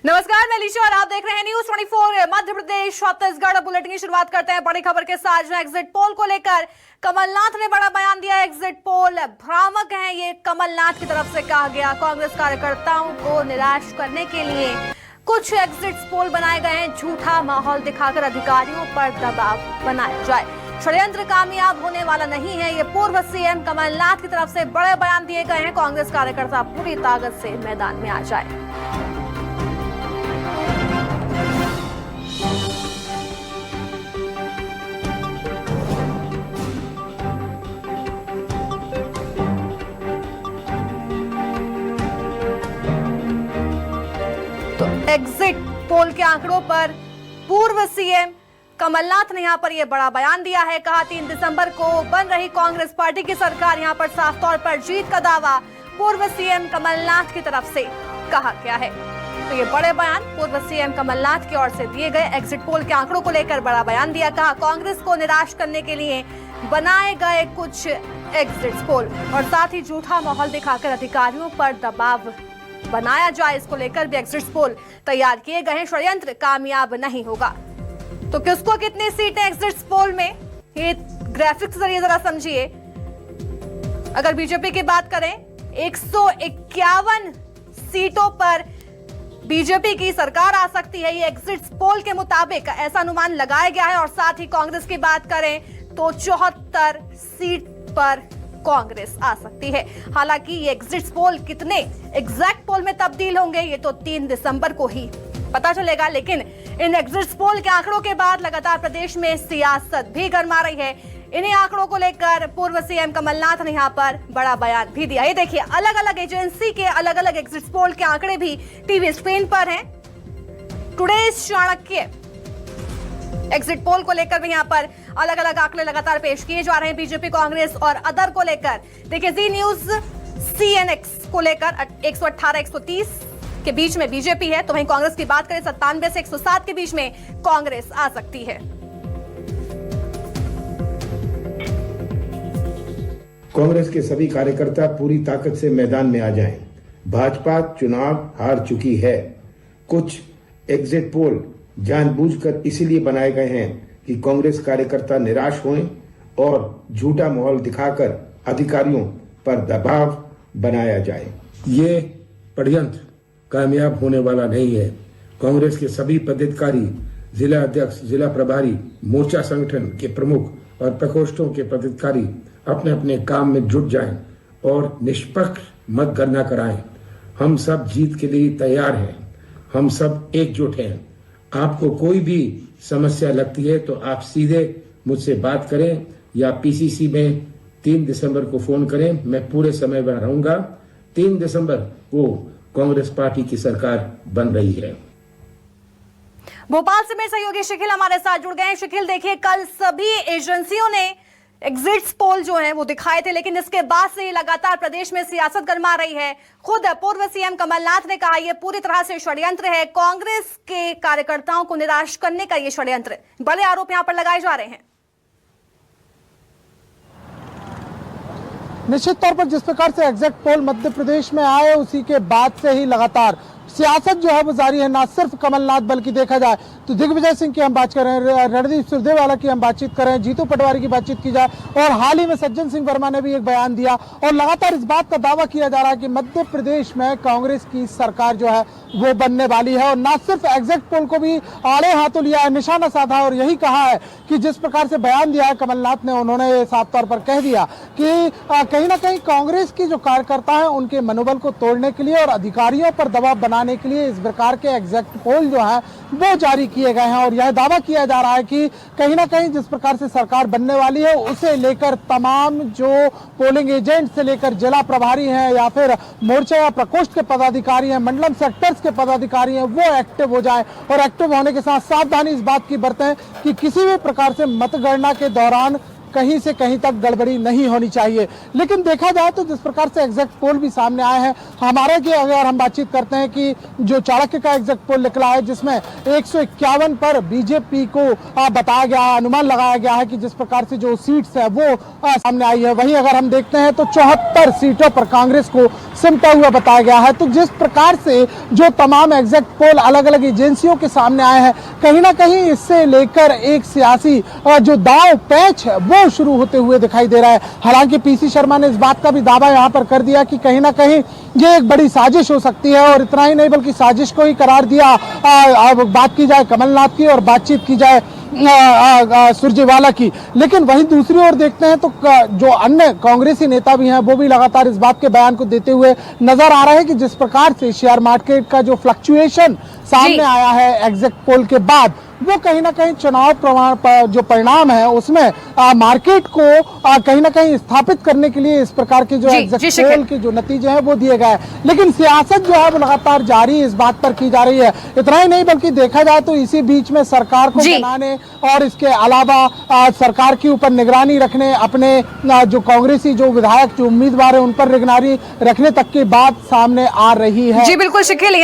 नमस्कार, मैं लीशा और आप देख रहे हैं न्यूज 24 मध्य प्रदेश छत्तीसगढ़। बुलेटिन की शुरुआत करते हैं बड़ी खबर के साथ। एग्जिट पोल को लेकर कमलनाथ ने बड़ा बयान दिया। एग्जिट पोल भ्रामक है, ये कमलनाथ की तरफ से कहा गया। कांग्रेस कार्यकर्ताओं को निराश करने के लिए कुछ एग्जिट पोल बनाए गए हैं। झूठा माहौल दिखाकर अधिकारियों पर दबाव बनाया जाए। षड्यंत्र कामयाब होने वाला नहीं है, ये पूर्व सीएम कमलनाथ की तरफ से बड़े बयान दिए गए हैं। कांग्रेस कार्यकर्ता पूरी ताकत से मैदान में आ जाए। तो एग्जिट पोल के आंकड़ों पर पूर्व सीएम कमलनाथ ने यहां पर यह बड़ा बयान दिया है। कहा 3 दिसंबर को बन रही कांग्रेस पार्टी की सरकार, यहां पर साफ तौर पर जीत का दावा पूर्व सीएम कमलनाथ की तरफ से कहा गया है। तो ये बड़े बयान पूर्व सीएम कमलनाथ की ओर से दिए गए। एग्जिट पोल के आंकड़ों को लेकर बड़ा बयान दिया। कहा कांग्रेस को निराश करने के लिए बनाए गए कुछ एग्जिट पोल और साथ ही झूठा माहौल दिखाकर अधिकारियों पर दबाव बनाया जाए, इसको लेकर भी एग्जिट पोल तैयार किए गए हैं। षड्यंत्र कामयाब नहीं होगा। तो किसको कितनी सीटें एग्जिट पोल में, ये ग्राफिक्स जरिए जरा समझिए। अगर बीजेपी की बात करें, 151 सीटों पर बीजेपी की सरकार आ सकती है, ये एग्जिट पोल के मुताबिक ऐसा अनुमान लगाया गया है। और साथ ही कांग्रेस की बात करें तो 74 सीट पर कांग्रेस आ सकती है। हालांकि ये एग्जिट पोल कितने एग्जैक्ट पोल में तब्दील होंगे, ये तो 3 दिसंबर को ही पता चलेगा। लेकिन इन एग्जिट पोल के आंकड़ों के बाद लगातार प्रदेश में सियासत भी गर्मा रही है। इन्हीं आंकड़ों को लेकर पूर्व सीएम कमलनाथ ने यहां पर बड़ा बयान भी दिया। ये देखिए, अलग अलग एजेंसी के अलग अलग एग्जिट पोल के आंकड़े भी टीवी स्क्रीन पर हैं। टुडेज चाणक्य एग्जिट पोल को लेकर भी यहां पर अलग अलग आंकड़े लगातार पेश किए जा रहे हैं। बीजेपी, कांग्रेस और अदर को लेकर देखिए, जी न्यूज सीएनएक्स को लेकर 118 130 के बीच में बीजेपी है। तो वहीं कांग्रेस की बात करें 97 से 107 के बीच में कांग्रेस आ सकती है। कांग्रेस के सभी कार्यकर्ता पूरी ताकत से मैदान में आ जाएं। भाजपा चुनाव हार चुकी है। कुछ एग्जिट पोल जानबूझकर इसीलिए बनाए गए हैं कि कांग्रेस कार्यकर्ता निराश हों और झूठा माहौल दिखाकर अधिकारियों पर दबाव बनाया जाए। ये षड्यंत्र कामयाब होने वाला नहीं है। कांग्रेस के सभी पदाधिकारी, जिला अध्यक्ष, जिला प्रभारी, मोर्चा संगठन के प्रमुख और प्रकोष्ठों के पदाधिकारी अपने अपने काम में जुट जाएं और निष्पक्ष मतगणना कराएं। हम सब जीत के लिए तैयार हैं। हम सब एकजुट हैं। आपको कोई भी समस्या लगती है तो आप सीधे मुझसे बात करें या पीसीसी में 3 दिसंबर को फोन करें। मैं पूरे समय में रहूंगा। 3 दिसंबर को कांग्रेस पार्टी की सरकार बन रही है। भोपाल से मेरे सहयोगी शिखिल हमारे साथ जुड़ गए हैं। शिखिल, देखिए, कल सभी एजेंसियों ने एग्जिट पोल जो है वो दिखाए थे, लेकिन इसके बाद से लगातार प्रदेश में सियासत गरमा रही है। खुद पूर्व सीएम कमलनाथ ने कहा यह पूरी तरह से षड्यंत्र है। कांग्रेस के कार्यकर्ताओं को निराश करने का यह षड्यंत्र, बड़े आरोप यहां पर लगाए जा रहे हैं। निश्चित तौर पर जिस प्रकार से एग्जिट पोल मध्य प्रदेश में आए, उसी के बाद से ही लगातार सियासत जो है वो जारी है। ना सिर्फ कमलनाथ बल्कि देखा जाए तो दिग्विजय सिंह की हम बात करें, रणदीप सुरजेवाला की हम बातचीत करें, जीतू पटवारी की बातचीत की जाए, और हाल ही में सज्जन सिंह वर्मा ने भी एक बयान दिया और लगातार इस बात का दावा किया जा रहा है कि मध्य प्रदेश में कांग्रेस की सरकार जो है वो बनने वाली है। और ना सिर्फ एग्जिट पोल को भी आड़े हाथों लिया है, निशाना साधा और यही कहा है कि जिस प्रकार से बयान दिया है कमलनाथ ने, उन्होंने साफ तौर पर कह दिया कि कहीं ना कहीं कांग्रेस की जो कार्यकर्ता है उनके मनोबल को तोड़ने के लिए और अधिकारियों पर दबाव बनाने के लिए इस प्रकार के एग्जिट पोल जो है वो जारी किए गए हैं। और यह दावा किया जा रहा है कि कहीं ना कहीं जिस प्रकार से सरकार बनने वाली है उसे लेकर तमाम जो पोलिंग एजेंट से लेकर जिला प्रभारी हैं या फिर मोर्चा या प्रकोष्ठ के पदाधिकारी हैं, मंडलम सेक्टर्स के पदाधिकारी हैं, वो एक्टिव हो जाए और एक्टिव होने के साथ सावधानी इस बात की बरतें कि किसी भी प्रकार से मतगणना के दौरान कहीं से कहीं तक गड़बड़ी नहीं होनी चाहिए। लेकिन देखा जाए तो जिस प्रकार से एग्जिट पोल भी सामने आए हैं, हमारे की अगर हम बातचीत करते हैं कि जो चाणक्य का एग्जिट पोल निकला है जिसमें 151 पर बीजेपी को बताया गया, अनुमान लगाया गया है कि जिस प्रकार से जो सीट्स है वो सामने आई है, वहीं अगर हम देखते हैं तो 74 सीटों पर कांग्रेस को सिमटा हुआ बताया गया है। तो जिस प्रकार से जो तमाम एग्जैक्ट पोल अलग अलग एजेंसियों के सामने आए हैं, कहीं ना कहीं इससे लेकर एक सियासी जो दांव पैच है वो शुरू होते हुए दिखाई दे रहा है। हालांकि पीसी शर्मा ने इस बात का भी दावा यहां पर कर दिया कि कहीं ना कहीं ये एक बड़ी साजिश हो सकती है, और इतना ही नहीं बल्कि साजिश को ही करार दिया। अब बात की जाए कमलनाथ की और बातचीत की जाए सुरजेवाला की, लेकिन वहीं दूसरी ओर देखते हैं तो जो अन्य कांग्रेसी नेता भी हैं वो भी लगातार इस बात के बयान को देते हुए नजर आ रहे हैं कि जिस प्रकार से शेयर मार्केट का जो फ्लक्चुएशन सामने आया है एग्जिट पोल के बाद, वो कहीं ना कहीं चुनाव जो परिणाम है उसमें मार्केट को कहीं ना कहीं स्थापित करने के लिए इस प्रकार के जो एग्जिट पोल के जो नतीजे हैं वो दिए गए। लेकिन सियासत जो है वो लगातार जारी इस बात पर की जा रही है। इतना ही नहीं बल्कि देखा जाए तो इसी बीच में सरकार को बनाने और इसके अलावा सरकार के ऊपर निगरानी रखने, अपने जो कांग्रेसी जो विधायक जो उम्मीदवार है उन पर निगरानी रखने तक की बात सामने आ रही है। जी बिल्कुल शकील।